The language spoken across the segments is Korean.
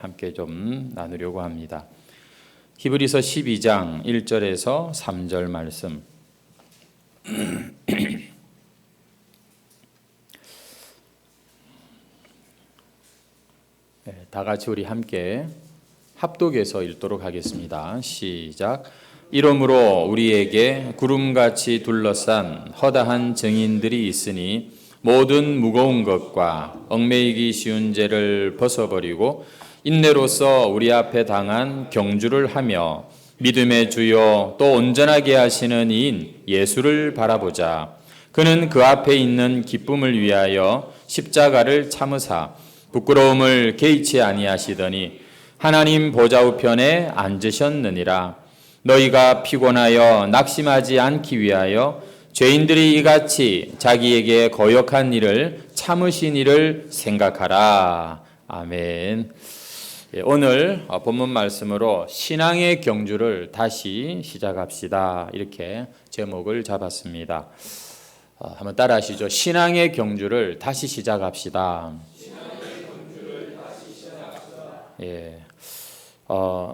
함께 좀 나누려고 합니다. 히브리서 12장 1절에서 3절 말씀. 다 같이 우리 함께 합독해서 읽도록 하겠습니다. 시작. 이러므로 우리에게 구름같이 둘러싼 허다한 증인들이 있으니 모든 무거운 것과 얽매이기 쉬운 죄를 벗어버리고 인내로서 우리 앞에 당한 경주를 하며 믿음의 주요 또 온전하게 하시는 이인 예수를 바라보자. 그는 그 앞에 있는 기쁨을 위하여 십자가를 참으사 부끄러움을 개의치 아니하시더니 하나님 보좌 우편에 앉으셨느니라. 너희가 피곤하여 낙심하지 않기 위하여 죄인들이 이같이 자기에게 거역한 일을 참으신 일을 생각하라. 아멘. 오늘 본문 말씀으로 신앙의 경주를 다시 시작합시다. 이렇게 제목을 잡았습니다. 한번 따라 하시죠. 신앙의 경주를 다시 시작합시다. 예.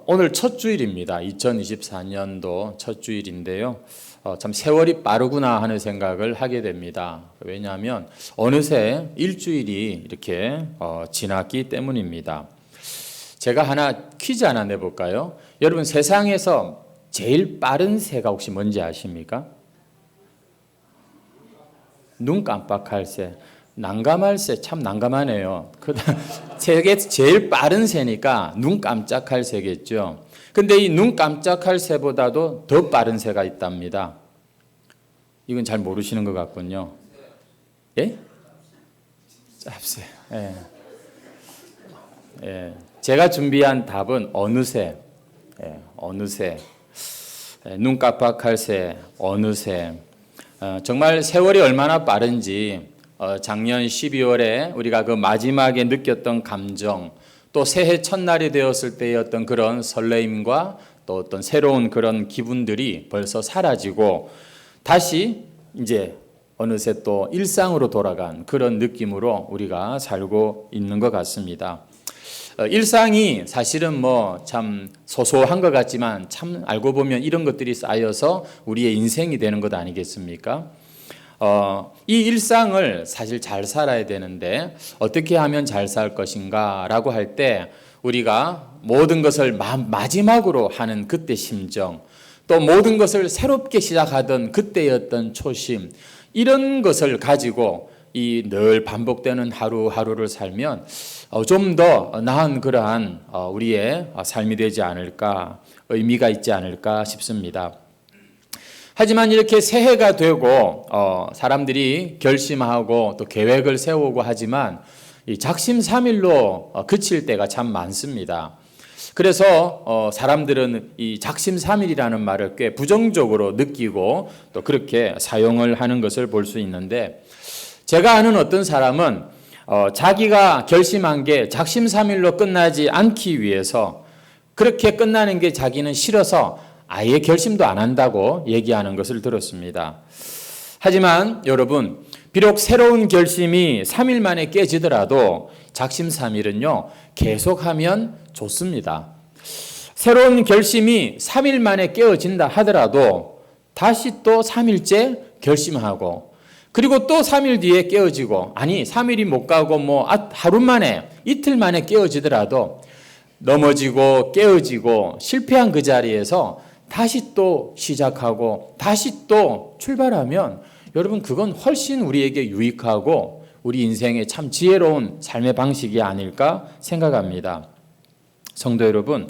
오늘 첫 주일입니다. 2024년도 첫 주일인데요. 참 세월이 빠르구나 하는 생각을 하게 됩니다. 왜냐하면 어느새 일주일이 이렇게 지났기 때문입니다. 제가 퀴즈 하나 내볼까요? 여러분, 세상에서 제일 빠른 새가 혹시 뭔지 아십니까? 눈 깜빡할 새. 난감할 새, 참 난감하네요. 세계에서 제일 빠른 새니까 눈 깜짝할 새겠죠. 근데 이 눈 깜짝할 새보다도 더 빠른 새가 있답니다. 이건 잘 모르시는 것 같군요. 예? 짭새. 예. 예. 제가 준비한 답은 어느새. 예. 어느새. 예. 눈 깜빡할 새, 어느새. 정말 세월이 얼마나 빠른지 작년 12월에 우리가 그 마지막에 느꼈던 감정, 또 새해 첫날이 되었을 때의 어떤 그런 설레임과 또 어떤 새로운 그런 기분들이 벌써 사라지고 다시 이제 어느새 또 일상으로 돌아간 그런 느낌으로 우리가 살고 있는 것 같습니다. 일상이 사실은 참 소소한 것 같지만 참 알고 보면 이런 것들이 쌓여서 우리의 인생이 되는 것 아니겠습니까? 이 일상을 사실 잘 살아야 되는데 어떻게 하면 잘 살 것인가 라고 할 때 우리가 모든 것을 마지막으로 하는 그때 심정, 또 모든 것을 새롭게 시작하던 그때의 어떤 초심, 이런 것을 가지고 이 늘 반복되는 하루하루를 살면 좀 더 나은 그러한 우리의 삶이 되지 않을까, 의미가 있지 않을까 싶습니다. 하지만 이렇게 새해가 되고 사람들이 결심하고 또 계획을 세우고 하지만 이 작심삼일로 그칠 때가 참 많습니다. 그래서 사람들은 이 작심삼일이라는 말을 꽤 부정적으로 느끼고 또 그렇게 사용을 하는 것을 볼 수 있는데, 제가 아는 어떤 사람은 자기가 결심한 게 작심삼일로 끝나지 않기 위해서 그렇게 끝나는 게 자기는 싫어서 아예 결심도 안 한다고 얘기하는 것을 들었습니다. 하지만 여러분, 비록 새로운 결심이 3일 만에 깨지더라도 작심삼일은요, 계속하면 좋습니다. 새로운 결심이 3일 만에 깨어진다 하더라도 다시 또 3일째 결심하고, 그리고 또 3일 뒤에 깨어지고, 아니 3일이 못 가고 하루 만에, 이틀 만에 깨어지더라도 넘어지고 깨어지고 실패한 그 자리에서 다시 또 시작하고 다시 또 출발하면 여러분, 그건 훨씬 우리에게 유익하고 우리 인생의 참 지혜로운 삶의 방식이 아닐까 생각합니다. 성도 여러분,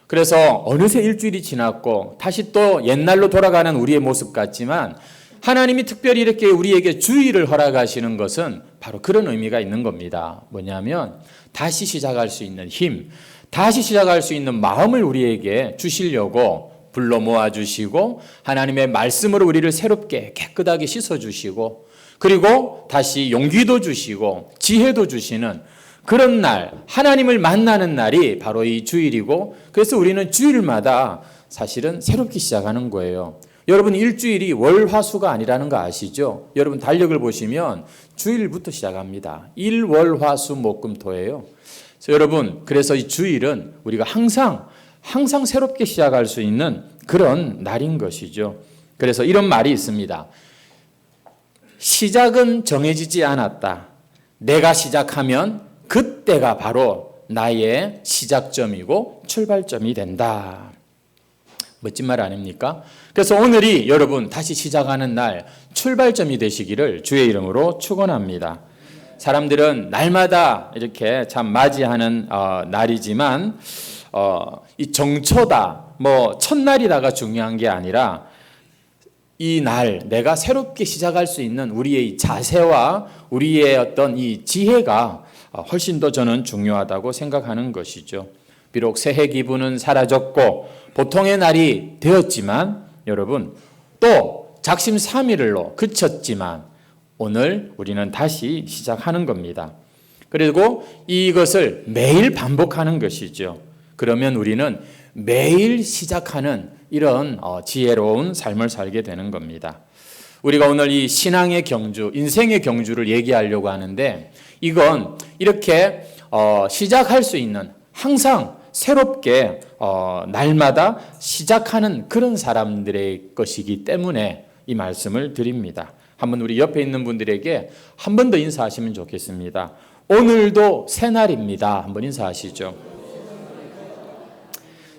그래서 어느새 일주일이 지났고 다시 또 옛날로 돌아가는 우리의 모습 같지만 하나님이 특별히 이렇게 우리에게 주의를 허락하시는 것은 바로 그런 의미가 있는 겁니다. 뭐냐면 다시 시작할 수 있는 힘, 다시 시작할 수 있는 마음을 우리에게 주시려고 불러 모아주시고 하나님의 말씀으로 우리를 새롭게 깨끗하게 씻어주시고, 그리고 다시 용기도 주시고 지혜도 주시는 그런 날, 하나님을 만나는 날이 바로 이 주일이고, 그래서 우리는 주일마다 사실은 새롭게 시작하는 거예요. 여러분, 일주일이 월화수가 아니라는 거 아시죠? 여러분, 달력을 보시면 주일부터 시작합니다. 일, 월, 화, 수, 목, 금, 토예요. 여러분, 그래서 이 주일은 우리가 항상 새롭게 시작할 수 있는 그런 날인 것이죠. 그래서 이런 말이 있습니다. 시작은 정해지지 않았다. 내가 시작하면 그때가 바로 나의 시작점이고 출발점이 된다. 멋진 말 아닙니까? 그래서 오늘이 여러분 다시 시작하는 날, 출발점이 되시기를 주의 이름으로 축원합니다. 사람들은 날마다 이렇게 참 맞이하는 날이지만 이 정초다, 첫날이다가 중요한 게 아니라 이 날 내가 새롭게 시작할 수 있는 우리의 자세와 우리의 어떤 이 지혜가 훨씬 더 저는 중요하다고 생각하는 것이죠. 비록 새해 기분은 사라졌고 보통의 날이 되었지만 여러분 또 작심삼일로 그쳤지만 오늘 우리는 다시 시작하는 겁니다. 그리고 이것을 매일 반복하는 것이죠. 그러면 우리는 매일 시작하는 이런 지혜로운 삶을 살게 되는 겁니다. 우리가 오늘 이 신앙의 경주, 인생의 경주를 얘기하려고 하는데 이건 이렇게 시작할 수 있는 항상 새롭게 날마다 시작하는 그런 사람들의 것이기 때문에 이 말씀을 드립니다. 한번 우리 옆에 있는 분들에게 한 번 더 인사하시면 좋겠습니다. 오늘도 새날입니다. 한번 인사하시죠.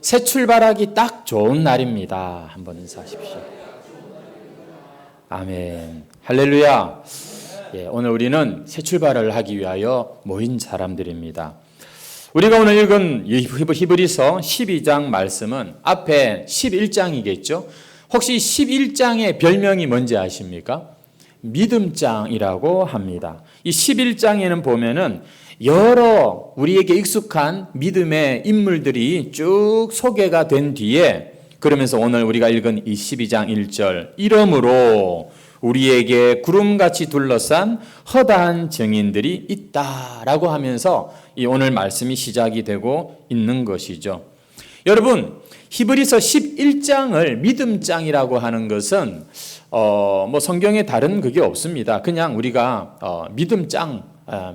새 출발하기 딱 좋은 날입니다. 한번 인사하십시오. 아멘. 할렐루야. 예, 오늘 우리는 새 출발을 하기 위하여 모인 사람들입니다. 우리가 오늘 읽은 히브리서 12장 말씀은 앞에 11장이겠죠. 혹시 11장의 별명이 뭔지 아십니까? 믿음장이라고 합니다. 이 11장에는 보면은 여러 우리에게 익숙한 믿음의 인물들이 쭉 소개가 된 뒤에 그러면서 오늘 우리가 읽은 이 12장 1절 이러므로 우리에게 구름같이 둘러싼 허다한 증인들이 있다라고 하면서 이 오늘 말씀이 시작이 되고 있는 것이죠. 여러분 히브리서 11장을 믿음장이라고 하는 것은 성경에 다른 그게 없습니다. 그냥 우리가 믿음장,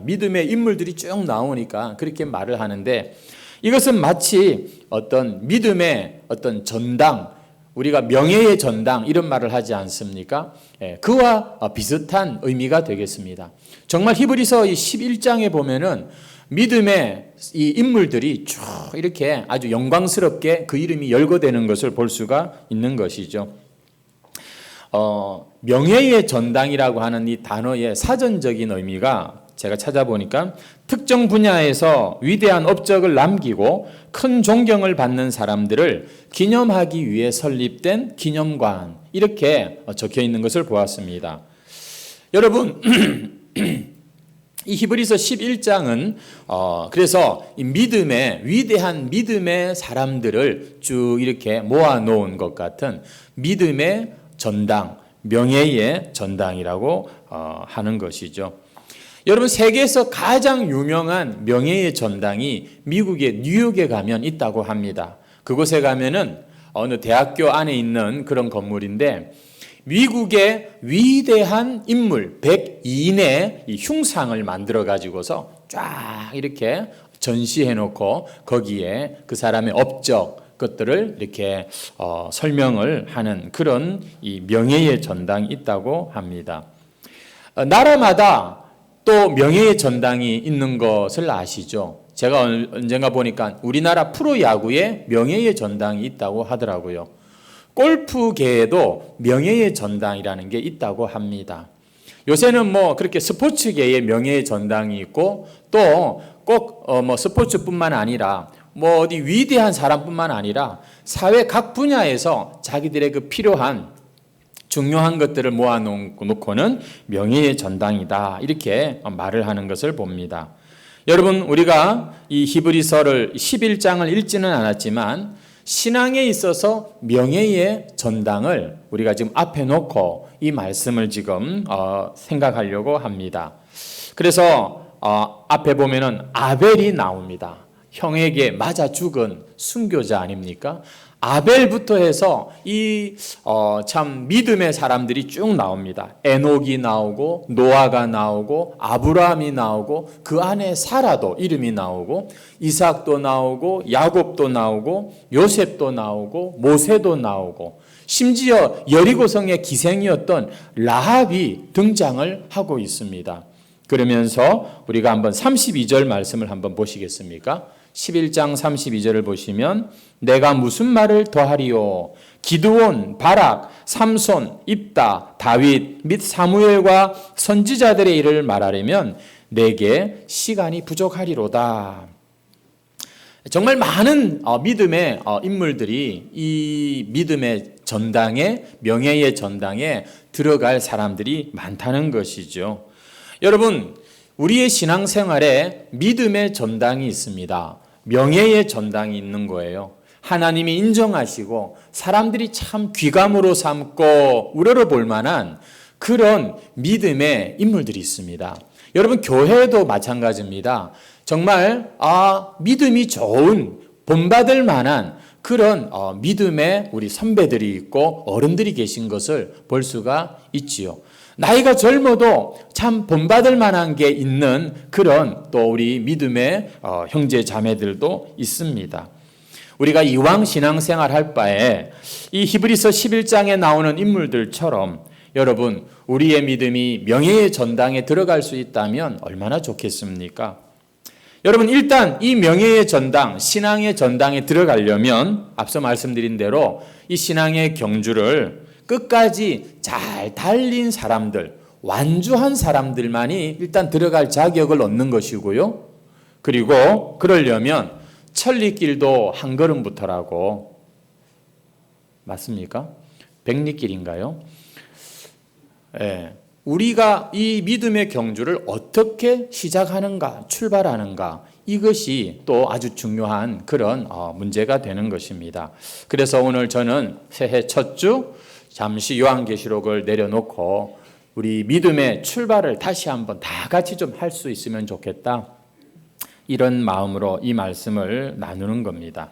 믿음의 인물들이 쭉 나오니까 그렇게 말을 하는데 이것은 마치 어떤 믿음의 어떤 전당, 우리가 명예의 전당 이런 말을 하지 않습니까? 그와 비슷한 의미가 되겠습니다. 정말 히브리서 이 11장에 보면은 믿음의 이 인물들이 쭉 이렇게 아주 영광스럽게 그 이름이 열거되는 것을 볼 수가 있는 것이죠. 명예의 전당이라고 하는 이 단어의 사전적인 의미가 제가 찾아보니까 특정 분야에서 위대한 업적을 남기고 큰 존경을 받는 사람들을 기념하기 위해 설립된 기념관 이렇게 적혀 있는 것을 보았습니다. 여러분 이 히브리서 11장은 그래서 이 믿음의 위대한 믿음의 사람들을 쭉 이렇게 모아놓은 것 같은 믿음의 전당, 명예의 전당이라고 하는 것이죠. 여러분 세계에서 가장 유명한 명예의 전당이 미국의 뉴욕에 가면 있다고 합니다. 그곳에 가면은 어느 대학교 안에 있는 그런 건물인데 미국의 위대한 인물 102인의 이 흉상을 만들어 가지고서 쫙 이렇게 전시해 놓고 거기에 그 사람의 업적 것들을 이렇게 설명을 하는 그런 이 명예의 전당이 있다고 합니다. 나라마다 또 명예의 전당이 있는 것을 아시죠? 제가 언젠가 보니까 우리나라 프로야구에 명예의 전당이 있다고 하더라고요. 골프계에도 명예의 전당이라는 게 있다고 합니다. 요새는 그렇게 스포츠계에 명예의 전당이 있고 또 꼭 스포츠뿐만 아니라 어디 위대한 사람뿐만 아니라 사회 각 분야에서 자기들의 그 필요한 중요한 것들을 모아놓고는 명예의 전당이다 이렇게 말을 하는 것을 봅니다. 여러분 우리가 이 히브리서를 11장을 읽지는 않았지만 신앙에 있어서 명예의 전당을 우리가 지금 앞에 놓고 이 말씀을 지금 생각하려고 합니다. 그래서 앞에 보면은 아벨이 나옵니다. 형에게 맞아 죽은 순교자 아닙니까? 아벨부터 해서 참 믿음의 사람들이 쭉 나옵니다. 에녹이 나오고 노아가 나오고 아브라함이 나오고 그 안에 사라도 이름이 나오고 이삭도 나오고 야곱도 나오고 요셉도 나오고 모세도 나오고 심지어 여리고성의 기생이었던 라합이 등장을 하고 있습니다. 그러면서 우리가 한번 32절 말씀을 한번 보시겠습니까? 11장 32절을 보시면 내가 무슨 말을 더하리요? 기드온, 바락, 삼손, 입다, 다윗 및 사무엘과 선지자들의 일을 말하려면 내게 시간이 부족하리로다. 정말 많은 믿음의 인물들이 이 믿음의 전당에, 명예의 전당에 들어갈 사람들이 많다는 것이죠. 여러분, 우리의 신앙생활에 믿음의 전당이 있습니다. 명예의 전당이 있는 거예요. 하나님이 인정하시고 사람들이 참 귀감으로 삼고 우러러볼 만한 그런 믿음의 인물들이 있습니다. 여러분, 교회도 마찬가지입니다. 정말 믿음이 좋은, 본받을 만한 그런 믿음의 우리 선배들이 있고 어른들이 계신 것을 볼 수가 있지요. 나이가 젊어도 참 본받을 만한 게 있는 그런 또 우리 믿음의 형제 자매들도 있습니다. 우리가 이왕 신앙생활 할 바에 이 히브리서 11장에 나오는 인물들처럼 여러분, 우리의 믿음이 명예의 전당에 들어갈 수 있다면 얼마나 좋겠습니까? 여러분, 일단 이 명예의 전당, 신앙의 전당에 들어가려면 앞서 말씀드린 대로 이 신앙의 경주를 끝까지 잘 달린 사람들, 완주한 사람들만이 일단 들어갈 자격을 얻는 것이고요. 그리고 그러려면 천리길도 한 걸음부터라고. 맞습니까? 백리길인가요? 예. 우리가 이 믿음의 경주를 어떻게 시작하는가, 출발하는가, 이것이 또 아주 중요한 그런 문제가 되는 것입니다. 그래서 오늘 저는 새해 첫 주 잠시 요한계시록을 내려놓고 우리 믿음의 출발을 다시 한번 다 같이 좀 할 수 있으면 좋겠다. 이런 마음으로 이 말씀을 나누는 겁니다.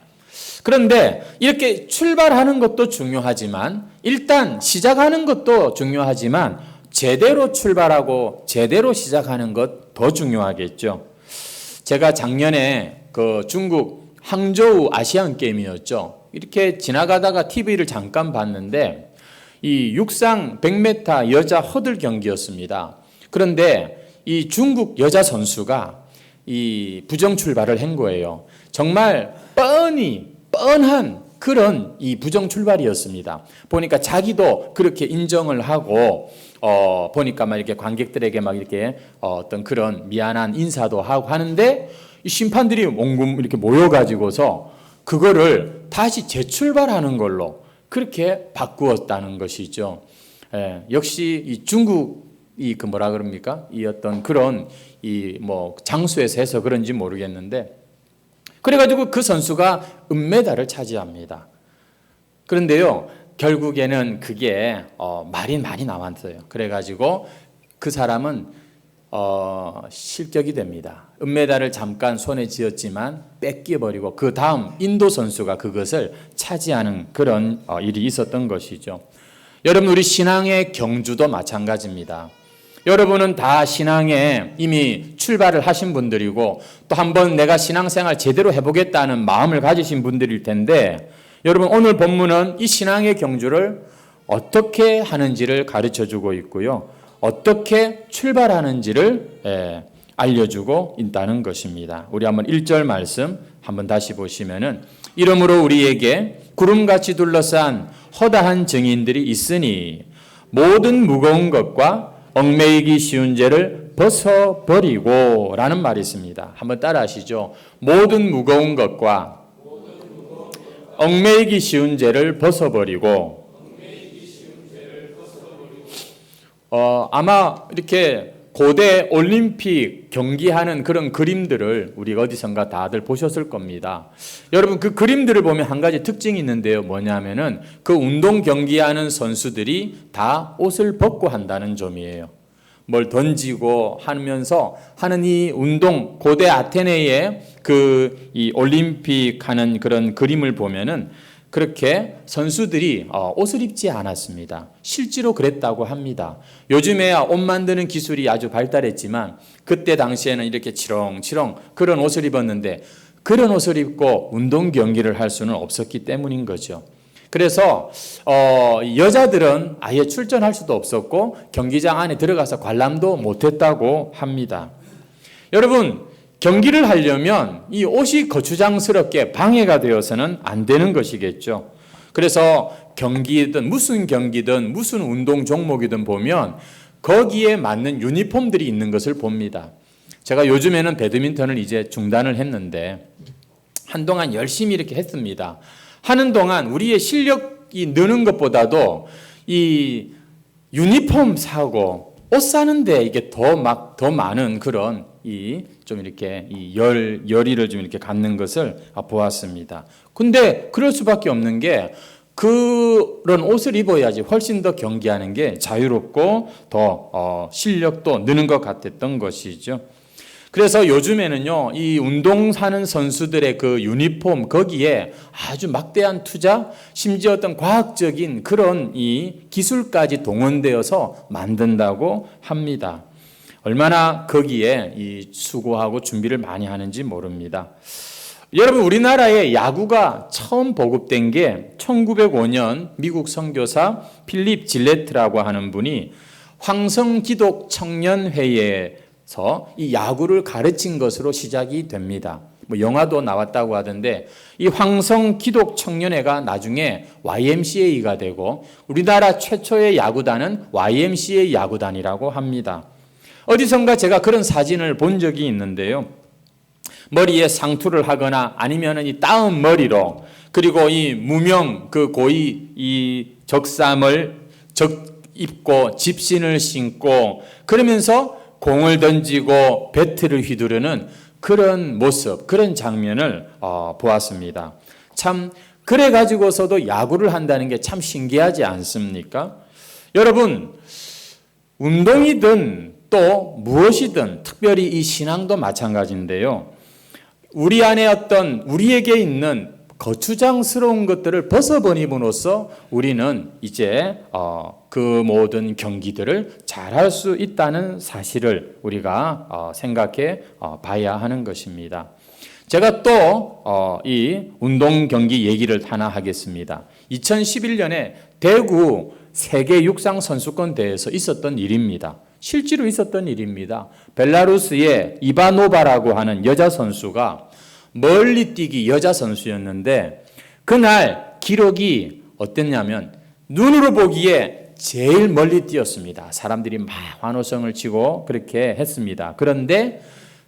그런데 이렇게 출발하는 것도 중요하지만 일단 시작하는 것도 중요하지만 제대로 출발하고 제대로 시작하는 것 더 중요하겠죠. 제가 작년에 그 중국 항저우 아시안 게임이었죠. 이렇게 지나가다가 TV를 잠깐 봤는데 이 육상 100m 여자 허들 경기였습니다. 그런데 이 중국 여자 선수가 이 부정 출발을 한 거예요. 정말 뻔한 그런 이 부정 출발이었습니다. 보니까 자기도 그렇게 인정을 하고 보니까 막 이렇게 관객들에게 막 이렇게 어떤 그런 미안한 인사도 하고 하는데 이 심판들이 옹금 이렇게 모여가지고서 그거를 다시 재출발하는 걸로 그렇게 바꾸었다는 것이죠. 역시 이 중국이 그 뭐라 그럽니까? 이 어떤 그런 이 뭐 장수에서 해서 그런지 모르겠는데 그래가지고 그 선수가 은메달을 차지합니다. 그런데요, 결국에는 그게 말이 많이 나왔어요. 그래가지고 그 사람은 실격이 됩니다. 은메달을 잠깐 손에 쥐었지만 뺏겨버리고 그 다음 인도 선수가 그것을 차지하는 그런 일이 있었던 것이죠. 여러분, 우리 신앙의 경주도 마찬가지입니다. 여러분은 다 신앙에 이미 출발을 하신 분들이고 또 한번 내가 신앙생활 제대로 해보겠다는 마음을 가지신 분들일 텐데 여러분, 오늘 본문은 이 신앙의 경주를 어떻게 하는지를 가르쳐주고 있고요. 어떻게 출발하는지를 알려주고 있다는 것입니다. 우리 한번 1절 말씀 한번 다시 보시면은 이러므로 우리에게 구름같이 둘러싼 허다한 증인들이 있으니 모든 무거운 것과 얽매이기 쉬운 죄를 벗어버리고 라는 말이 있습니다. 한번 따라 하시죠. 모든 무거운 것과 얽매이기 쉬운 죄를 벗어버리고 아마 이렇게 고대 올림픽 경기하는 그런 그림들을 우리가 어디선가 다들 보셨을 겁니다. 여러분, 그 그림들을 보면 한 가지 특징이 있는데요. 뭐냐면은 그 운동 경기하는 선수들이 다 옷을 벗고 한다는 점이에요. 뭘 던지고 하면서 하는 이 운동, 고대 아테네의 이 올림픽 하는 그런 그림을 보면은 그렇게 선수들이 옷을 입지 않았습니다. 실제로 그랬다고 합니다. 요즘에야 옷 만드는 기술이 아주 발달했지만 그때 당시에는 이렇게 치렁치렁 그런 옷을 입었는데 그런 옷을 입고 운동 경기를 할 수는 없었기 때문인 거죠. 그래서 여자들은 아예 출전할 수도 없었고 경기장 안에 들어가서 관람도 못했다고 합니다. 여러분, 경기를 하려면 이 옷이 거추장스럽게 방해가 되어서는 안 되는 것이겠죠. 그래서 경기든 무슨 운동 종목이든 보면 거기에 맞는 유니폼들이 있는 것을 봅니다. 제가 요즘에는 배드민턴을 이제 중단을 했는데 한동안 열심히 이렇게 했습니다. 하는 동안 우리의 실력이 느는 것보다도 이 유니폼 사고 옷 사는데 이게 더 많은 그런 좀 이렇게 열의를 좀 이렇게 갖는 것을 보았습니다. 근데 그럴 수밖에 없는 게 그런 옷을 입어야지 훨씬 더 경기하는 게 자유롭고 더 실력도 느는 것 같았던 것이죠. 그래서 요즘에는요, 이 운동하는 선수들의 그 유니폼 거기에 아주 막대한 투자, 심지어 어떤 과학적인 그런 이 기술까지 동원되어서 만든다고 합니다. 얼마나 거기에 이 수고하고 준비를 많이 하는지 모릅니다. 여러분, 우리나라에 야구가 처음 보급된 게 1905년 미국 선교사 필립 질레트라고 하는 분이 황성기독청년회에 이 야구를 가르친 것으로 시작이 됩니다. 영화도 나왔다고 하던데 이 황성기독청년회가 나중에 YMCA가 되고 우리나라 최초의 야구단은 YMCA 야구단이라고 합니다. 어디선가 제가 그런 사진을 본 적이 있는데요. 머리에 상투를 하거나 아니면 이 따은 머리로 그리고 이 무명 고위 이 적삼을 입고 집신을 신고 그러면서 공을 던지고 배트를 휘두르는 그런 모습, 그런 장면을 보았습니다. 참 그래 가지고서도 야구를 한다는 게 참 신기하지 않습니까? 여러분, 운동이든 또 무엇이든 특별히 이 신앙도 마찬가지인데요. 우리 안에 우리에게 있는 거추장스러운 것들을 벗어버림으로써 우리는 이제 그 모든 경기들을 잘할 수 있다는 사실을 우리가 생각해 봐야 하는 것입니다. 제가 또 이 운동 경기 얘기를 하나 하겠습니다. 2011년에 대구 세계 육상 선수권 대회에서 있었던 일입니다. 실제로 있었던 일입니다. 벨라루스의 이바노바라고 하는 여자 선수가 멀리뛰기 여자 선수였는데 그날 기록이 어땠냐면 눈으로 보기에 제일 멀리 뛰었습니다. 사람들이 막 환호성을 치고 그렇게 했습니다. 그런데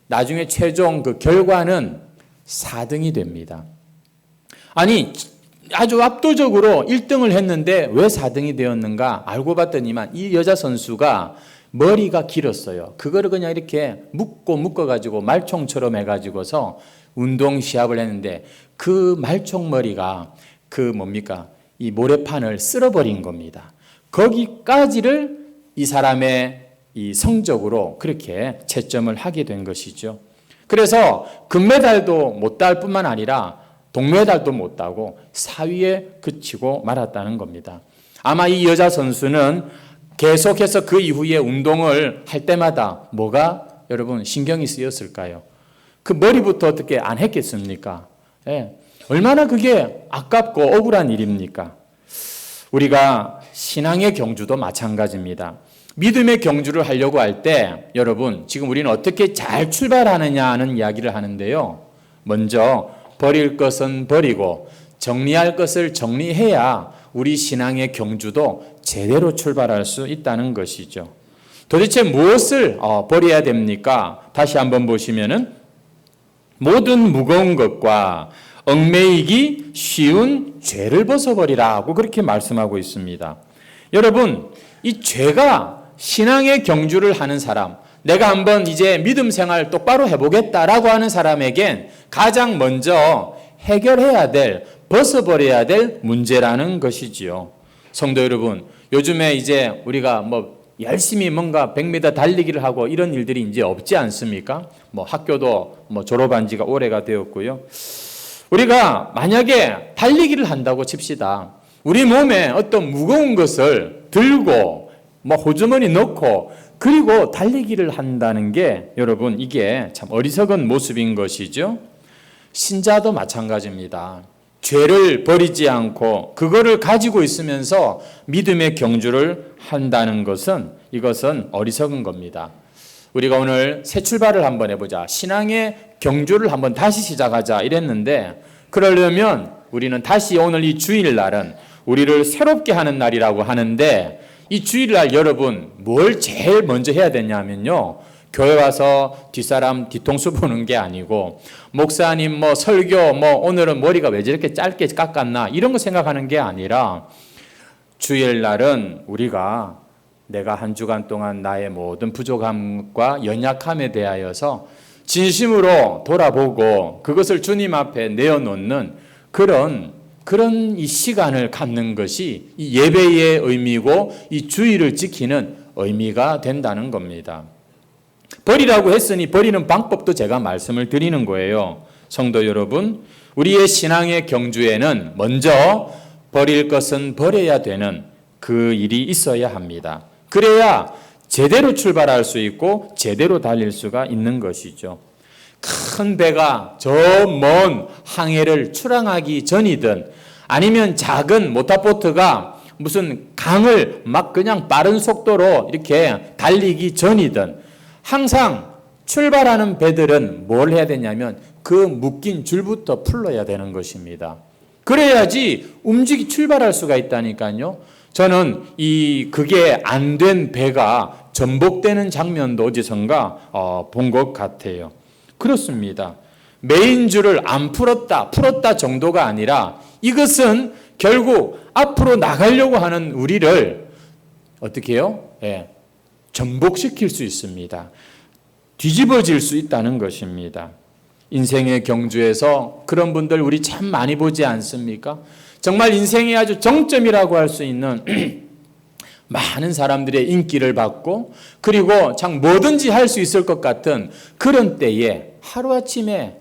나중에 최종 그 결과는 4등이 됩니다. 아니 아주 압도적으로 1등을 했는데 왜 4등이 되었는가 알고 봤더니만 이 여자 선수가 머리가 길었어요. 그거를 그냥 이렇게 묶어가지고 말총처럼 해가지고서 운동 시합을 했는데 그 말총머리가 이 모래판을 쓸어버린 겁니다. 거기까지를 이 사람의 이 성적으로 그렇게 채점을 하게 된 것이죠. 그래서 금메달도 못 딸 뿐만 아니라 동메달도 못 따고 4위에 그치고 말았다는 겁니다. 아마 이 여자 선수는 계속해서 그 이후에 운동을 할 때마다 뭐가 여러분 신경이 쓰였을까요? 그 머리부터 어떻게 안 했겠습니까? 예. 얼마나 그게 아깝고 억울한 일입니까? 우리가 신앙의 경주도 마찬가지입니다. 믿음의 경주를 하려고 할 때 여러분 지금 우리는 어떻게 잘 출발하느냐 하는 이야기를 하는데요. 먼저 버릴 것은 버리고 정리할 것을 정리해야 우리 신앙의 경주도 제대로 출발할 수 있다는 것이죠. 도대체 무엇을 버려야 됩니까? 다시 한번 보시면은 모든 무거운 것과 얽매이기 쉬운 죄를 벗어버리라고 그렇게 말씀하고 있습니다. 여러분, 이 죄가 신앙의 경주를 하는 사람, 내가 한번 이제 믿음 생활 똑바로 해보겠다라고 하는 사람에겐 가장 먼저 해결해야 될, 벗어버려야 될 문제라는 것이지요. 성도 여러분, 요즘에 이제 우리가 열심히 뭔가 100m 달리기를 하고 이런 일들이 이제 없지 않습니까? 뭐 학교도 뭐 졸업한 지가 오래가 되었고요. 우리가 만약에 달리기를 한다고 칩시다. 우리 몸에 어떤 무거운 것을 들고 뭐 호주머니 넣고 그리고 달리기를 한다는 게 여러분 이게 참 어리석은 모습인 것이죠. 신자도 마찬가지입니다. 죄를 버리지 않고 그거를 가지고 있으면서 믿음의 경주를 한다는 것은 이것은 어리석은 겁니다. 우리가 오늘 새 출발을 한번 해보자. 신앙의 경주를 한번 다시 시작하자 이랬는데 그러려면 우리는 다시 오늘 이 주일날은 우리를 새롭게 하는 날이라고 하는데 이 주일날 여러분 뭘 제일 먼저 해야 되냐면요. 교회 와서 뒷사람 뒤통수 보는 게 아니고 목사님 뭐 설교 뭐 오늘은 머리가 왜 저렇게 짧게 깎았나 이런 거 생각하는 게 아니라 주일날은 우리가 내가 한 주간 동안 나의 모든 부족함과 연약함에 대하여서 진심으로 돌아보고 그것을 주님 앞에 내어놓는 그런 이 시간을 갖는 것이 이 예배의 의미고 이 주일을 지키는 의미가 된다는 겁니다. 버리라고 했으니 버리는 방법도 제가 말씀을 드리는 거예요. 성도 여러분, 우리의 신앙의 경주에는 먼저 버릴 것은 버려야 되는 그 일이 있어야 합니다. 그래야 제대로 출발할 수 있고 제대로 달릴 수가 있는 것이죠. 큰 배가 저 먼 항해를 출항하기 전이든 아니면 작은 모터보트가 무슨 강을 막 그냥 빠른 속도로 이렇게 달리기 전이든 항상 출발하는 배들은 뭘 해야 되냐면 그 묶인 줄부터 풀어야 되는 것입니다. 그래야지 출발할 수가 있다니까요. 저는 그게 안 된 배가 전복되는 장면도 어디선가 본 것 같아요. 그렇습니다. 메인 줄을 안 풀었다 정도가 아니라 이것은 결국 앞으로 나가려고 하는 우리를 어떻게 해요? 전복시킬 수 있습니다. 뒤집어질 수 있다는 것입니다. 인생의 경주에서 그런 분들 우리 참 많이 보지 않습니까? 정말 인생의 아주 정점이라고 할 수 있는 많은 사람들의 인기를 받고 그리고 참 뭐든지 할 수 있을 것 같은 그런 때에 하루아침에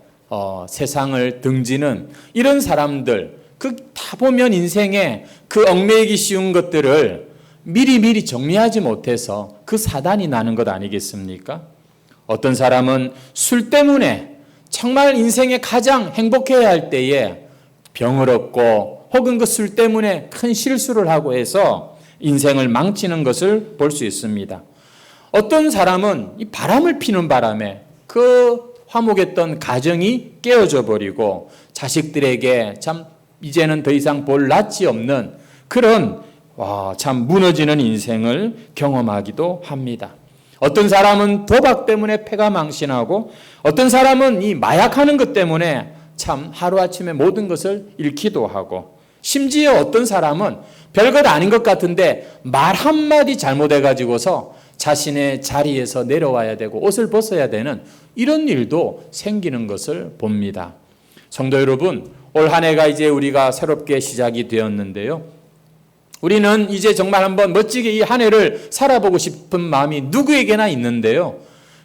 세상을 등지는 이런 사람들 다 보면 인생에 그 얽매이기 쉬운 것들을 미리 정리하지 못해서 그 사단이 나는 것 아니겠습니까? 어떤 사람은 술 때문에 정말 인생에 가장 행복해야 할 때에 병을 얻고 혹은 그 술 때문에 큰 실수를 하고 해서 인생을 망치는 것을 볼 수 있습니다. 어떤 사람은 이 바람을 피는 바람에 그 화목했던 가정이 깨어져 버리고 자식들에게 참 이제는 더 이상 볼 낯이 없는 그런 참 무너지는 인생을 경험하기도 합니다. 어떤 사람은 도박 때문에 패가 망신하고 어떤 사람은 이 마약하는 것 때문에 참 하루아침에 모든 것을 잃기도 하고 심지어 어떤 사람은 별것 아닌 것 같은데 말 한마디 잘못해가지고서 자신의 자리에서 내려와야 되고 옷을 벗어야 되는 이런 일도 생기는 것을 봅니다. 성도 여러분, 올 한 해가 이제 우리가 새롭게 시작이 되었는데요. 우리는 이제 정말 한번 멋지게 이 한 해를 살아보고 싶은 마음이 누구에게나 있는데요.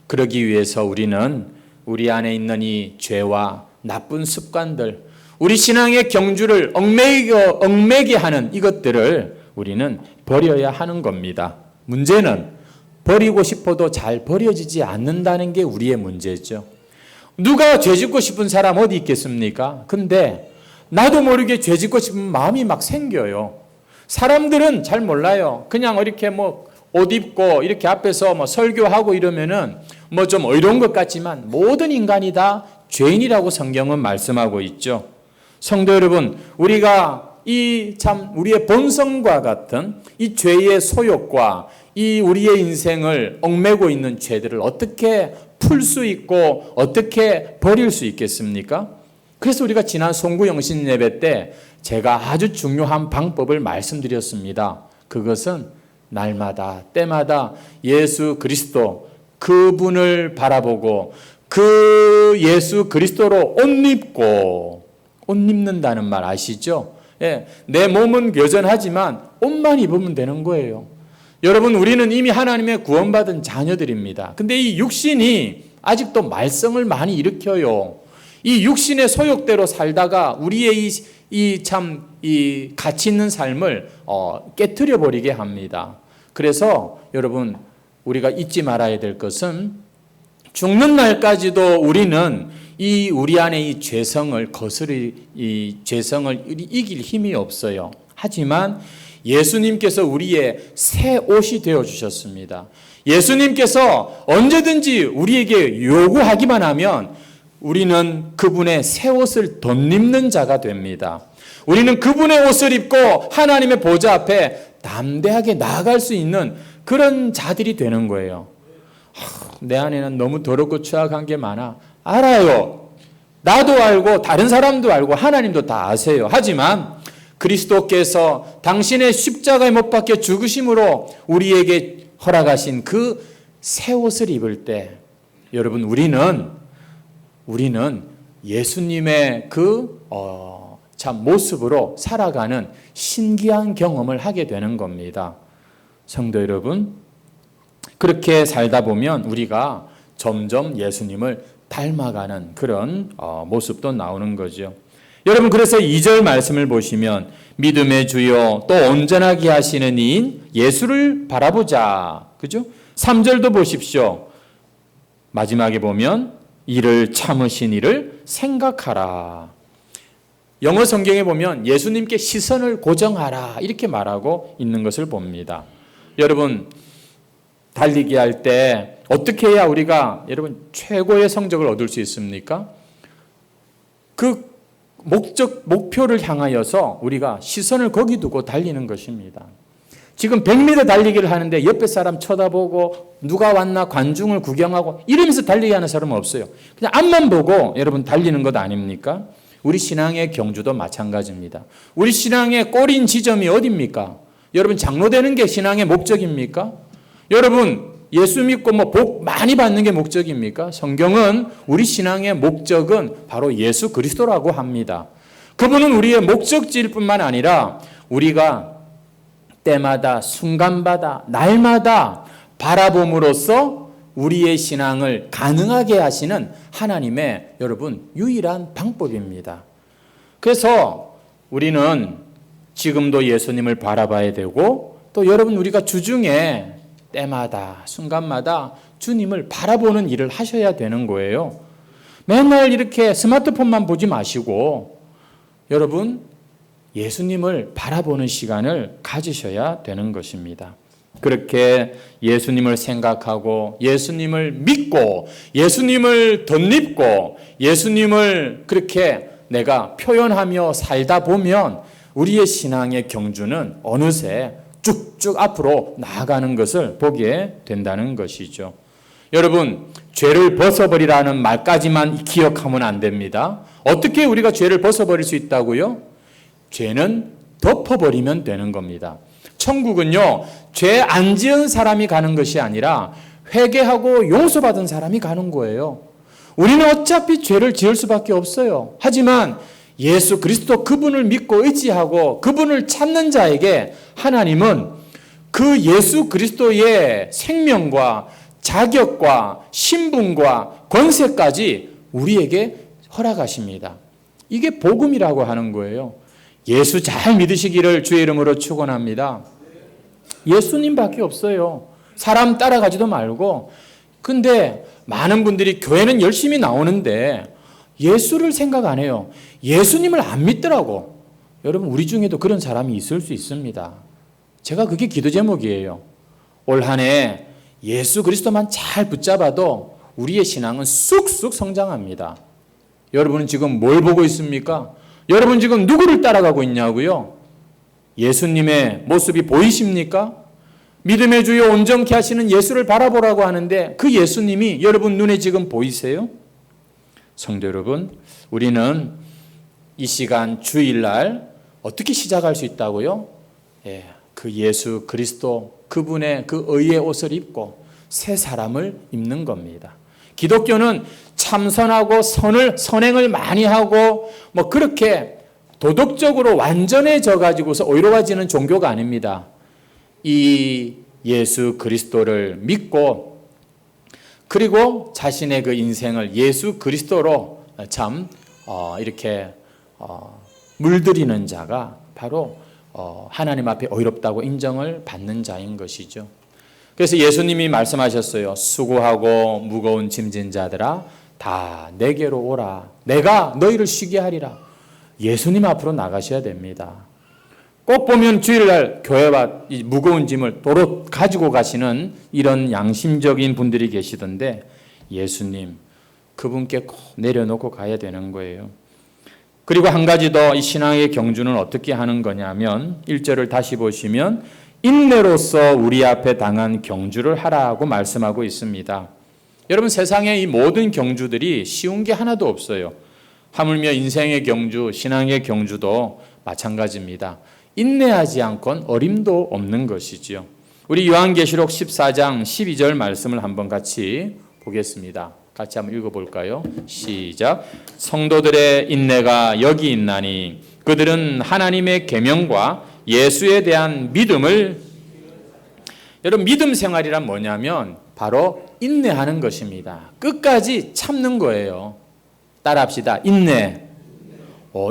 그러기 위해서 우리는 우리 안에 있는 이 죄와 나쁜 습관들, 우리 신앙의 경주를 얽매게 하는 이것들을 우리는 버려야 하는 겁니다. 문제는 버리고 싶어도 잘 버려지지 않는다는 게 우리의 문제죠. 누가 죄짓고 싶은 사람 어디 있겠습니까? 근데 나도 모르게 죄짓고 싶은 마음이 막 생겨요. 사람들은 잘 몰라요. 그냥 이렇게 옷 입고 이렇게 앞에서 설교하고 이러면은 좀 어이로운 것 같지만 모든 인간이 다 죄인이라고 성경은 말씀하고 있죠. 성도 여러분, 우리가 우리의 본성과 같은 이 죄의 소욕과 이 우리의 인생을 얽매고 있는 죄들을 어떻게 풀 수 있고 어떻게 버릴 수 있겠습니까? 그래서 우리가 지난 송구영신 예배 때 제가 아주 중요한 방법을 말씀드렸습니다. 그것은 날마다 때마다 예수 그리스도 그분을 바라보고 그 예수 그리스도로 옷 입는다는 말 아시죠? 내 몸은 여전하지만 옷만 입으면 되는 거예요. 여러분, 우리는 이미 하나님의 구원받은 자녀들입니다. 근데 이 육신이 아직도 말썽을 많이 일으켜요. 이 육신의 소욕대로 살다가 우리의 이 가치 있는 삶을 깨트려 버리게 합니다. 그래서 여러분, 우리가 잊지 말아야 될 것은 죽는 날까지도 우리는 우리 안에 이 죄성을 이 죄성을 이길 힘이 없어요. 하지만 예수님께서 우리의 새 옷이 되어 주셨습니다. 예수님께서 언제든지 우리에게 요구하기만 하면 우리는 그분의 새 옷을 덧입는 자가 됩니다. 우리는 그분의 옷을 입고 하나님의 보좌 앞에 담대하게 나아갈 수 있는 그런 자들이 되는 거예요. 내 안에는 너무 더럽고 추악한 게 많아. 알아요. 나도 알고 다른 사람도 알고 하나님도 다 아세요. 하지만 그리스도께서 당신의 십자가에 못 박혀 죽으심으로 우리에게 허락하신 그 새 옷을 입을 때 여러분, 우리는 예수님의 참 모습으로 살아가는 신기한 경험을 하게 되는 겁니다. 성도 여러분, 그렇게 살다 보면 우리가 점점 예수님을 닮아가는 그런 모습도 나오는 거죠. 여러분, 그래서 2절 말씀을 보시면 믿음의 주요 또 온전하게 하시는 이인 예수를 바라보자. 그죠? 3절도 보십시오. 마지막에 보면 이를 참으신 이를 생각하라. 영어 성경에 보면 예수님께 시선을 고정하라 이렇게 말하고 있는 것을 봅니다. 여러분, 달리기 할 때 어떻게 해야 우리가 여러분 최고의 성적을 얻을 수 있습니까? 그 목표를 향하여서 우리가 시선을 거기 두고 달리는 것입니다. 지금 100m 달리기를 하는데 옆에 사람 쳐다보고 누가 왔나 관중을 구경하고 이러면서 달리기 하는 사람은 없어요. 그냥 앞만 보고 여러분 달리는 것 아닙니까? 우리 신앙의 경주도 마찬가지입니다. 우리 신앙의 꼬린 지점이 어디입니까? 여러분, 장로 되는 게 신앙의 목적입니까? 여러분, 예수 믿고 복 많이 받는 게 목적입니까? 성경은 우리 신앙의 목적은 바로 예수 그리스도라고 합니다. 그분은 우리의 목적지일 뿐만 아니라 우리가 때마다 순간마다 날마다 바라봄으로써 우리의 신앙을 가능하게 하시는 하나님의 여러분 유일한 방법입니다. 그래서 우리는 지금도 예수님을 바라봐야 되고 또 여러분 우리가 주중에 때마다 순간마다 주님을 바라보는 일을 하셔야 되는 거예요. 맨날 이렇게 스마트폰만 보지 마시고 여러분 예수님을 바라보는 시간을 가지셔야 되는 것입니다. 그렇게 예수님을 생각하고 예수님을 믿고 예수님을 덧입고 예수님을 그렇게 내가 표현하며 살다 보면 우리의 신앙의 경주는 어느새 쭉쭉 앞으로 나아가는 것을 보게 된다는 것이죠. 여러분, 죄를 벗어버리라는 말까지만 기억하면 안 됩니다. 어떻게 우리가 죄를 벗어버릴 수 있다고요? 죄는 덮어버리면 되는 겁니다. 천국은요, 죄 안 지은 사람이 가는 것이 아니라 회개하고 용서받은 사람이 가는 거예요. 우리는 어차피 죄를 지을 수밖에 없어요. 하지만 예수 그리스도 그분을 믿고 의지하고 그분을 찾는 자에게 하나님은 그 예수 그리스도의 생명과 자격과 신분과 권세까지 우리에게 허락하십니다. 이게 복음이라고 하는 거예요. 예수 잘 믿으시기를 주의 이름으로 축원합니다. 예수님밖에 없어요. 사람 따라가지도 말고. 근데 많은 분들이 교회는 열심히 나오는데 예수를 생각 안 해요. 예수님을 안 믿더라고. 여러분, 우리 중에도 그런 사람이 있을 수 있습니다. 제가 그게 기도 제목이에요. 올 한 해 예수 그리스도만 잘 붙잡아도 우리의 신앙은 쑥쑥 성장합니다. 여러분은 지금 뭘 보고 있습니까? 여러분 지금 누구를 따라가고 있냐고요? 예수님의 모습이 보이십니까? 믿음의 주요 온전케 하시는 예수를 바라보라고 하는데 그 예수님이 여러분 눈에 지금 보이세요? 성도 여러분, 우리는 이 시간 주일날 어떻게 시작할 수 있다고요? 그 예수 그리스도 그분의 그 의의 옷을 입고 새 사람을 입는 겁니다. 기독교는 참선하고 선행을 많이 하고 그렇게 도덕적으로 완전해져 가지고서 의로워지는 종교가 아닙니다. 이 예수 그리스도를 믿고 그리고 자신의 그 인생을 예수 그리스도로 참 이렇게 물들이는 자가 바로 하나님 앞에 의롭다고 인정을 받는 자인 것이죠. 그래서 예수님이 말씀하셨어요. 수고하고 무거운 짐진 자들아 다 내게로 오라. 내가 너희를 쉬게 하리라. 예수님 앞으로 나가셔야 됩니다. 꼭 보면 주일날 교회와 이 무거운 짐을 도로 가지고 가시는 이런 양심적인 분들이 계시던데 예수님 그분께 꼭 내려놓고 가야 되는 거예요. 그리고 한 가지 더 이 신앙의 경주는 어떻게 하는 거냐면 1절을 다시 보시면 인내로서 우리 앞에 당한 경주를 하라고 말씀하고 있습니다. 여러분 세상의 이 모든 경주들이 쉬운 게 하나도 없어요. 하물며 인생의 경주, 신앙의 경주도 마찬가지입니다. 인내하지 않고는 어림도 없는 것이지요. 우리 요한계시록 14장 12절 말씀을 한번 같이 보겠습니다. 같이 한번 읽어볼까요? 시작. 성도들의 인내가 여기 있나니 그들은 하나님의 계명과 예수에 대한 믿음을 여러분 믿음 생활이란 뭐냐면 바로 인내하는 것입니다. 끝까지 참는 거예요. 따라합시다. 인내.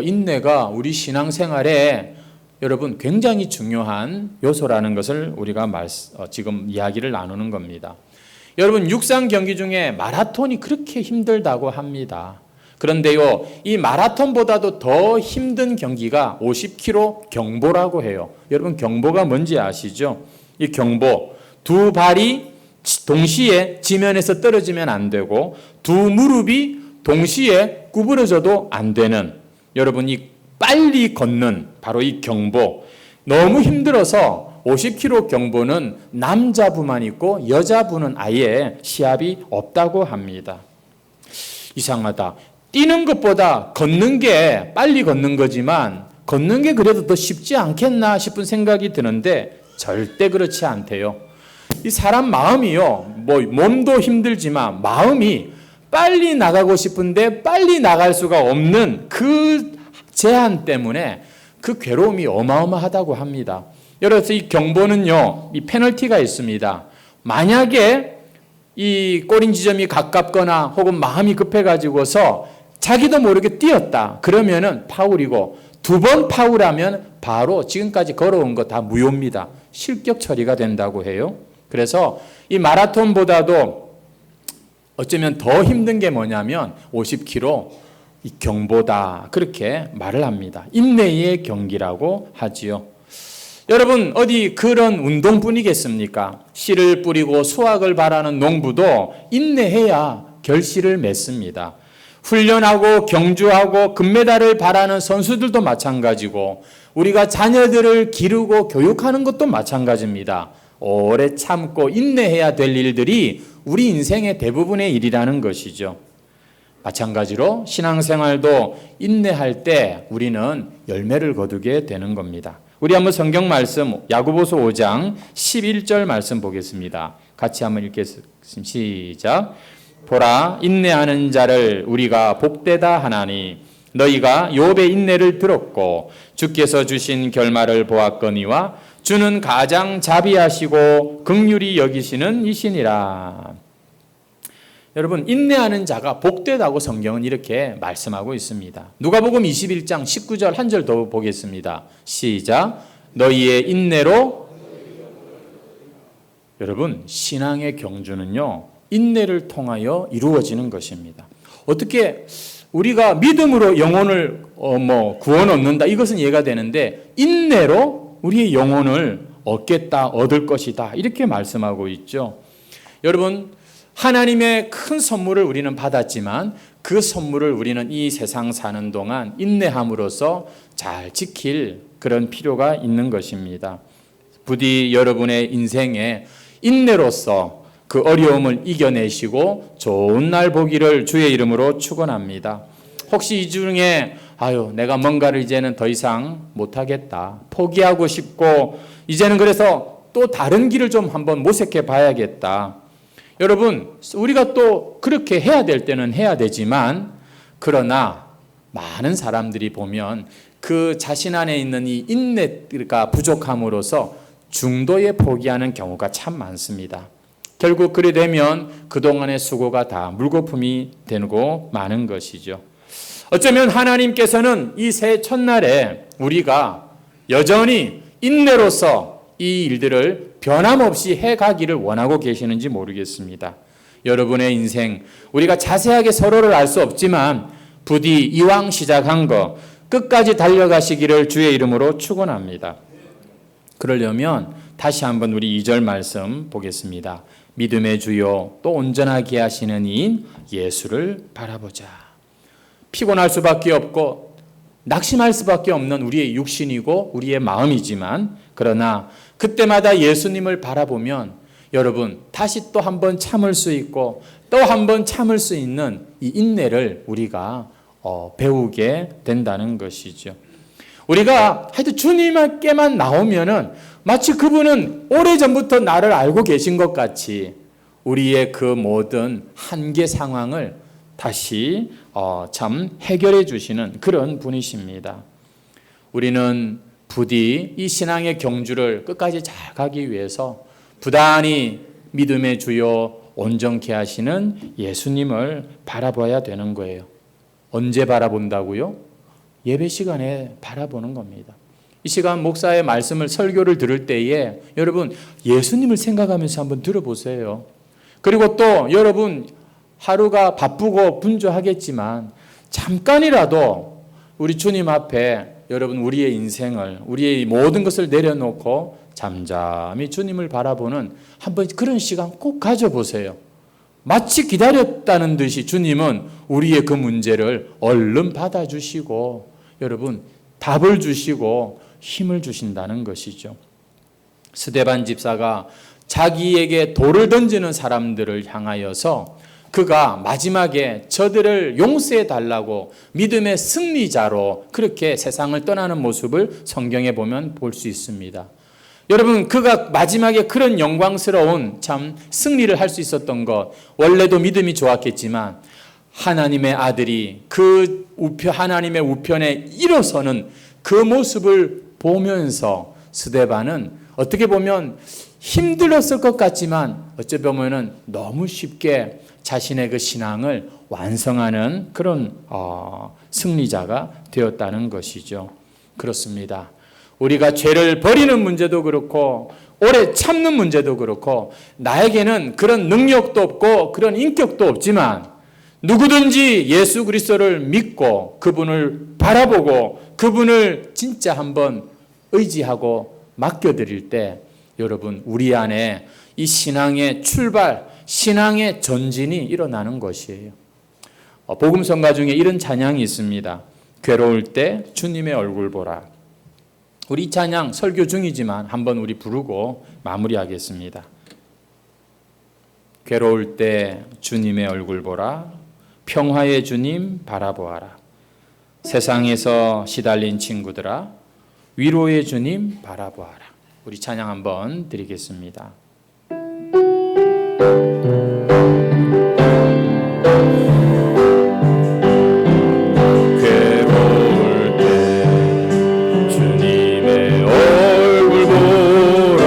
인내가 우리 신앙생활에 여러분 굉장히 중요한 요소라는 것을 우리가 지금 이야기를 나누는 겁니다. 여러분 육상 경기 중에 마라톤이 그렇게 힘들다고 합니다. 그런데요, 이 마라톤보다도 더 힘든 경기가 50km 경보라고 해요. 여러분 경보가 뭔지 아시죠? 이 경보, 두 발이 동시에 지면에서 떨어지면 안 되고 두 무릎이 동시에 구부러져도 안 되는 여러분이 빨리 걷는 바로 이 경보. 너무 힘들어서 50km 경보는 남자부만 있고 여자부는 아예 시합이 없다고 합니다. 이상하다. 뛰는 것보다 걷는 게 빨리 걷는 거지만 걷는 게 그래도 더 쉽지 않겠나 싶은 생각이 드는데 절대 그렇지 않대요. 이 사람 마음이요. 몸도 힘들지만 마음이 빨리 나가고 싶은데 빨리 나갈 수가 없는 그 제한 때문에 그 괴로움이 어마어마하다고 합니다. 그래서 이 경보는요, 이 페널티가 있습니다. 만약에 이 골인 지점이 가깝거나 혹은 마음이 급해가지고서 자기도 모르게 뛰었다. 그러면은 파울이고 두 번 파울하면 바로 지금까지 걸어온 거 다 무효입니다. 실격 처리가 된다고 해요. 그래서 이 마라톤보다도 어쩌면 더 힘든 게 뭐냐면 50km 이 경보다 그렇게 말을 합니다. 인내의 경기라고 하지요. 여러분 어디 그런 운동뿐이겠습니까? 씨를 뿌리고 수확을 바라는 농부도 인내해야 결실을 맺습니다. 훈련하고 경주하고 금메달을 바라는 선수들도 마찬가지고 우리가 자녀들을 기르고 교육하는 것도 마찬가지입니다. 오래 참고 인내해야 될 일들이 우리 인생의 대부분의 일이라는 것이죠. 마찬가지로 신앙생활도 인내할 때 우리는 열매를 거두게 되는 겁니다. 우리 한번 성경 말씀 야고보서 5장 11절 말씀 보겠습니다. 같이 한번 읽겠습니다. 시작. 보라 인내하는 자를 우리가 복되다 하나니 너희가 욥의 인내를 들었고 주께서 주신 결말을 보았거니와 주는 가장 자비하시고 긍휼히 여기시는 이시니라. 여러분 인내하는 자가 복되다고 성경은 이렇게 말씀하고 있습니다. 누가복음 21장 19절 한 절 더 보겠습니다. 시작. 너희의 인내로 여러분 신앙의 경주는요 인내를 통하여 이루어지는 것입니다. 어떻게 우리가 믿음으로 영혼을 구원 얻는다 이것은 이해가 되는데 인내로 우리의 영혼을 얻을 것이다 이렇게 말씀하고 있죠. 여러분 하나님의 큰 선물을 우리는 받았지만 그 선물을 우리는 이 세상 사는 동안 인내함으로써 잘 지킬 그런 필요가 있는 것입니다. 부디 여러분의 인생에 인내로서 그 어려움을 이겨내시고 좋은 날 보기를 주의 이름으로 축원합니다. 혹시 이 중에 내가 뭔가를 이제는 더 이상 못하겠다 포기하고 싶고 이제는 그래서 또 다른 길을 좀 한번 모색해 봐야겠다. 여러분 우리가 또 그렇게 해야 될 때는 해야 되지만 그러나 많은 사람들이 보면 그 자신 안에 있는 이 인내가 부족함으로써 중도에 포기하는 경우가 참 많습니다. 결국 그래 되면 그동안의 수고가 다 물거품이 되고 마는 것이죠. 어쩌면 하나님께서는 이 새해 첫날에 우리가 여전히 인내로서 이 일들을 변함없이 해가기를 원하고 계시는지 모르겠습니다. 여러분의 인생, 우리가 자세하게 서로를 알 수 없지만 부디 이왕 시작한 거 끝까지 달려가시기를 주의 이름으로 축원합니다. 그러려면 다시 한번 우리 2절 말씀 보겠습니다. 믿음의 주요 또 온전하게 하시는 이인 예수를 바라보자. 피곤할 수밖에 없고 낙심할 수밖에 없는 우리의 육신이고 우리의 마음이지만, 그러나 그때마다 예수님을 바라보면 여러분 다시 또 한 번 참을 수 있고 또 한 번 참을 수 있는 이 인내를 우리가 배우게 된다는 것이죠. 우리가 하여튼 주님께만 나오면은 마치 그분은 오래전부터 나를 알고 계신 것 같이 우리의 그 모든 한계 상황을 다시 참 해결해 주시는 그런 분이십니다. 우리는 부디 이 신앙의 경주를 끝까지 잘 가기 위해서 부단히 믿음의 주요 온전케 하시는 예수님을 바라봐야 되는 거예요. 언제 바라본다고요? 예배 시간에 바라보는 겁니다. 이 시간 목사의 말씀을, 설교를 들을 때에 여러분 예수님을 생각하면서 한번 들어보세요. 그리고 또 여러분 하루가 바쁘고 분주하겠지만 잠깐이라도 우리 주님 앞에 여러분 우리의 인생을, 우리의 모든 것을 내려놓고 잠잠히 주님을 바라보는 한번 그런 시간 꼭 가져보세요. 마치 기다렸다는 듯이 주님은 우리의 그 문제를 얼른 받아주시고 여러분 답을 주시고 힘을 주신다는 것이죠. 스데반 집사가 자기에게 돌을 던지는 사람들을 향하여서 그가 마지막에 저들을 용서해 달라고 믿음의 승리자로 그렇게 세상을 떠나는 모습을 성경에 보면 볼 수 있습니다. 여러분 그가 마지막에 그런 영광스러운 참 승리를 할 수 있었던 것, 원래도 믿음이 좋았겠지만 하나님의 아들이 그 하나님의 우편에 일어서는 그 모습을 보면서 스데반은 어떻게 보면 힘들었을 것 같지만 어찌 보면은 너무 쉽게 자신의 그 신앙을 완성하는 그런 승리자가 되었다는 것이죠. 그렇습니다. 우리가 죄를 버리는 문제도 그렇고 오래 참는 문제도 그렇고 나에게는 그런 능력도 없고 그런 인격도 없지만 누구든지 예수 그리스도를 믿고 그분을 바라보고 그분을 진짜 한번 의지하고 맡겨드릴 때 여러분 우리 안에 이 신앙의 출발, 신앙의 전진이 일어나는 것이에요. 복음성가 중에 이런 찬양이 있습니다. 괴로울 때 주님의 얼굴 보라. 우리 이 찬양 설교 중이지만 한번 우리 부르고 마무리하겠습니다. 괴로울 때 주님의 얼굴 보라. 평화의 주님 바라보아라. 세상에서 시달린 친구들아 위로의 주님 바라보아라. 우리 찬양 한번 드리겠습니다. 괴로울 때 주님의 얼굴 보라.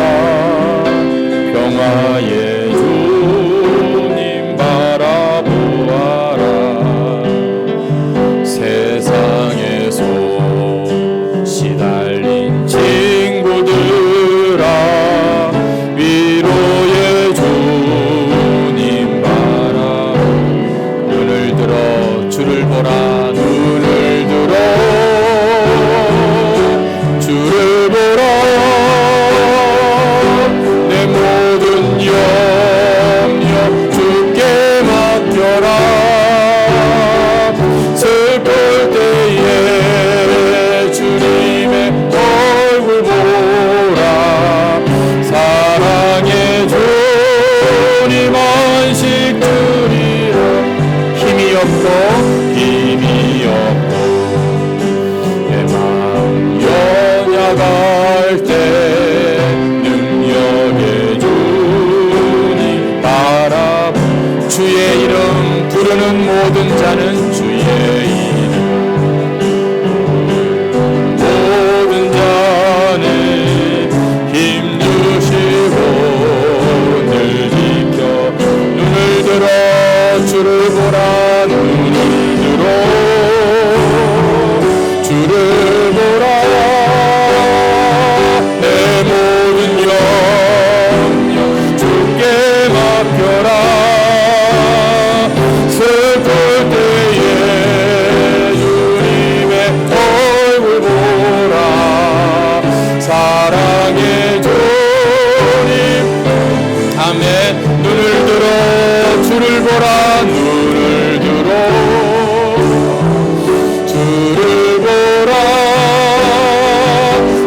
평화의 주님 바라보아라. 세상에서 시달린 친구들아 위로의 주님 보라 눈을 들어 주를 보라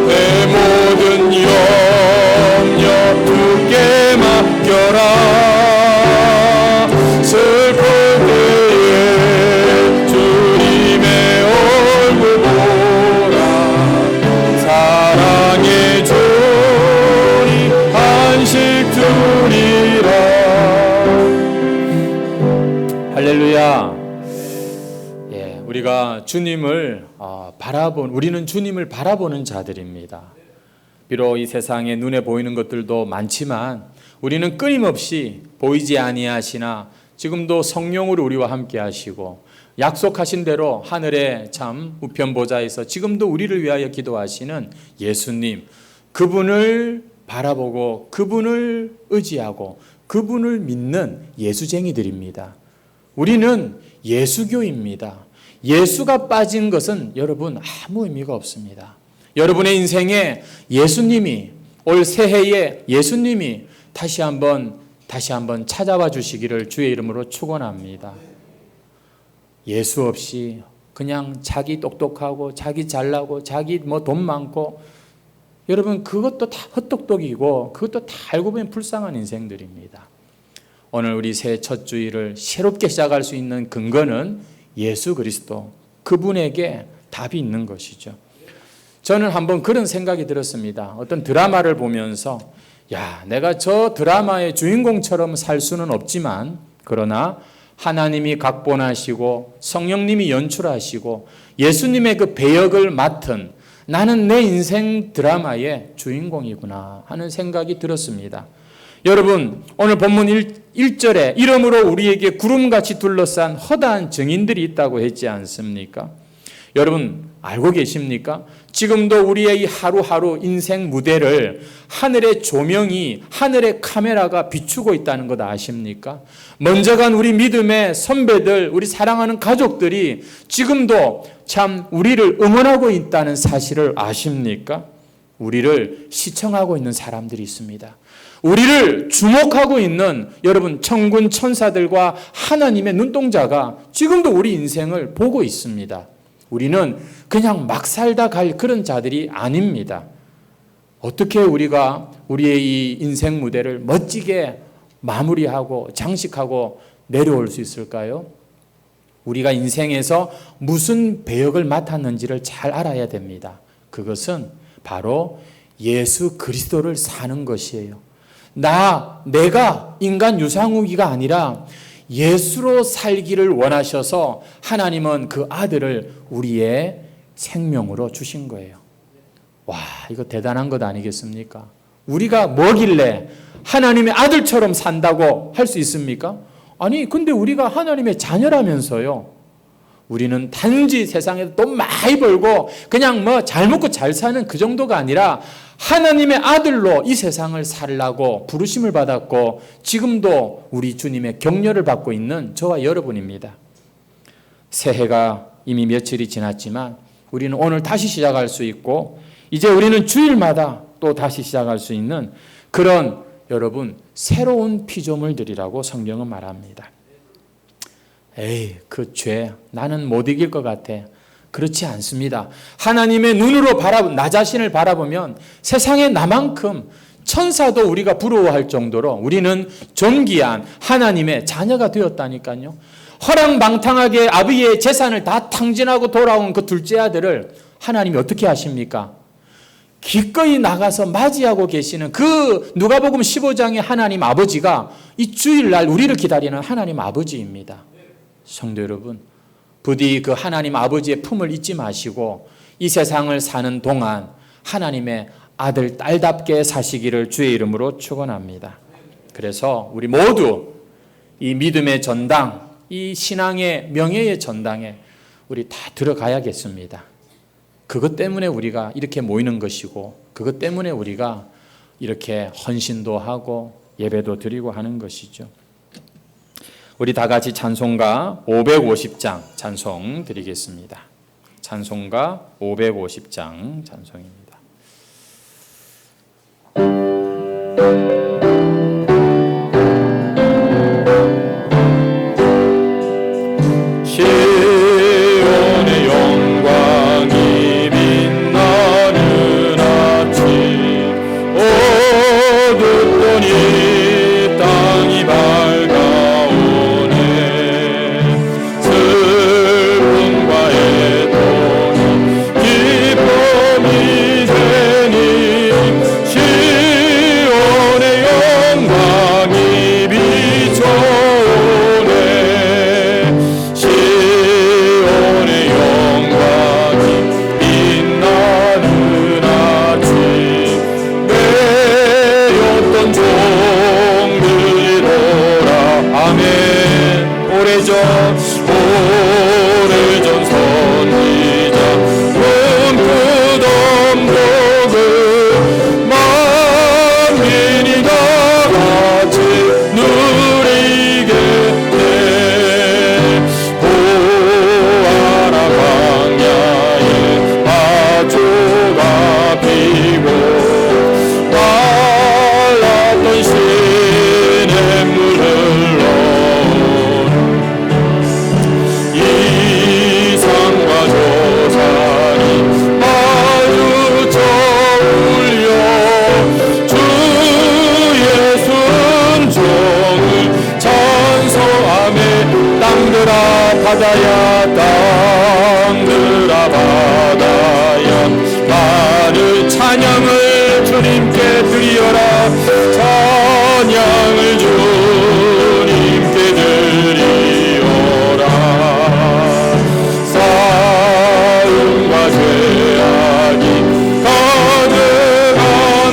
내 모든 염려 주께 맡겨라 슬플 때에 주님의 얼굴 보라 사랑의 주님 안식 주리라. 할렐루야. 예, 우리가 주님을 우리는 주님을 바라보는 자들입니다. 비록 이 세상에 눈에 보이는 것들도 많지만 우리는 끊임없이 보이지 아니하시나 지금도 성령으로 우리와 함께 하시고 약속하신 대로 하늘의 참 우편 보좌에서 지금도 우리를 위하여 기도하시는 예수님, 그분을 바라보고 그분을 의지하고 그분을 믿는 예수쟁이들입니다. 우리는 예수교입니다. 예수가 빠진 것은 여러분 아무 의미가 없습니다. 여러분의 인생에 예수님이 올 새해에 예수님이 다시 한번 찾아와 주시기를 주의 이름으로 축원합니다. 예수 없이 그냥 자기 똑똑하고 자기 잘나고 자기 돈 많고 여러분 그것도 다 헛똑똑이고 그것도 다 알고 보면 불쌍한 인생들입니다. 오늘 우리 새해 첫 주일을 새롭게 시작할 수 있는 근거는 예수 그리스도 그분에게 답이 있는 것이죠. 저는 한번 그런 생각이 들었습니다. 어떤 드라마를 보면서 내가 저 드라마의 주인공처럼 살 수는 없지만 그러나 하나님이 각본하시고 성령님이 연출하시고 예수님의 그 배역을 맡은 나는 내 인생 드라마의 주인공이구나 하는 생각이 들었습니다. 여러분 오늘 본문 1절에 이름으로 우리에게 구름같이 둘러싼 허다한 증인들이 있다고 했지 않습니까? 여러분 알고 계십니까? 지금도 우리의 이 하루하루 인생 무대를 하늘의 조명이 하늘의 카메라가 비추고 있다는 것 아십니까? 먼저 간 우리 믿음의 선배들, 우리 사랑하는 가족들이 지금도 참 우리를 응원하고 있다는 사실을 아십니까? 우리를 시청하고 있는 사람들이 있습니다. 우리를 주목하고 있는 여러분 천군 천사들과 하나님의 눈동자가 지금도 우리 인생을 보고 있습니다. 우리는 그냥 막 살다 갈 그런 자들이 아닙니다. 어떻게 우리가 우리의 이 인생 무대를 멋지게 마무리하고 장식하고 내려올 수 있을까요? 우리가 인생에서 무슨 배역을 맡았는지를 잘 알아야 됩니다. 그것은 바로 예수 그리스도를 사는 것이에요. 내가 인간 유상우기가 아니라 예수로 살기를 원하셔서 하나님은 그 아들을 우리의 생명으로 주신 거예요. 와, 이거 대단한 것 아니겠습니까? 우리가 뭐길래 하나님의 아들처럼 산다고 할 수 있습니까? 아니, 근데 우리가 하나님의 자녀라면서요. 우리는 단지 세상에서 돈 많이 벌고 그냥 잘 먹고 잘 사는 그 정도가 아니라 하나님의 아들로 이 세상을 살라고 부르심을 받았고 지금도 우리 주님의 격려를 받고 있는 저와 여러분입니다. 새해가 이미 며칠이 지났지만 우리는 오늘 다시 시작할 수 있고 이제 우리는 주일마다 또 다시 시작할 수 있는 그런 여러분 새로운 피조물들이라고 성경은 말합니다. 에이, 그 죄 나는 못 이길 것 같아. 그렇지 않습니다. 하나님의 눈으로 나 자신을 바라보면 세상에 나만큼 천사도 우리가 부러워할 정도로 우리는 존귀한 하나님의 자녀가 되었다니까요. 허랑방탕하게 아버지의 재산을 다 탕진하고 돌아온 그 둘째 아들을 하나님이 어떻게 하십니까? 기꺼이 나가서 맞이하고 계시는 그 누가복음 15장의 하나님 아버지가 이 주일날 우리를 기다리는 하나님 아버지입니다. 성도 여러분, 부디 그 하나님 아버지의 품을 잊지 마시고 이 세상을 사는 동안 하나님의 아들, 딸답게 사시기를 주의 이름으로 축원합니다. 그래서 우리 모두 이 믿음의 전당, 이 신앙의 명예의 전당에 우리 다 들어가야겠습니다. 그것 때문에 우리가 이렇게 모이는 것이고 그것 때문에 우리가 이렇게 헌신도 하고 예배도 드리고 하는 것이죠. 우리 다 같이 찬송가 550장 찬송 드리겠습니다. 찬송가 550장 찬송입니다. 주님께 드리어라. 찬양을 주님께 드리어라. 싸움과 죄악이 가득한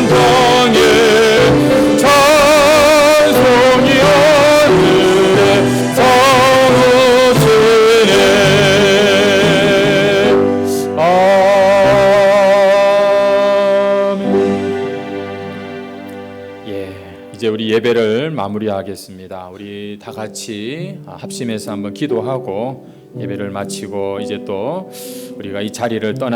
땅에 찬송이 하늘에 사무치네. 아멘. 예, 이제 우리 예배를 마무리하겠습니다. 우리 다 같이 합심해서 한번 기도하고 예배를 마치고 이제 또 우리가 이 자리를 떠나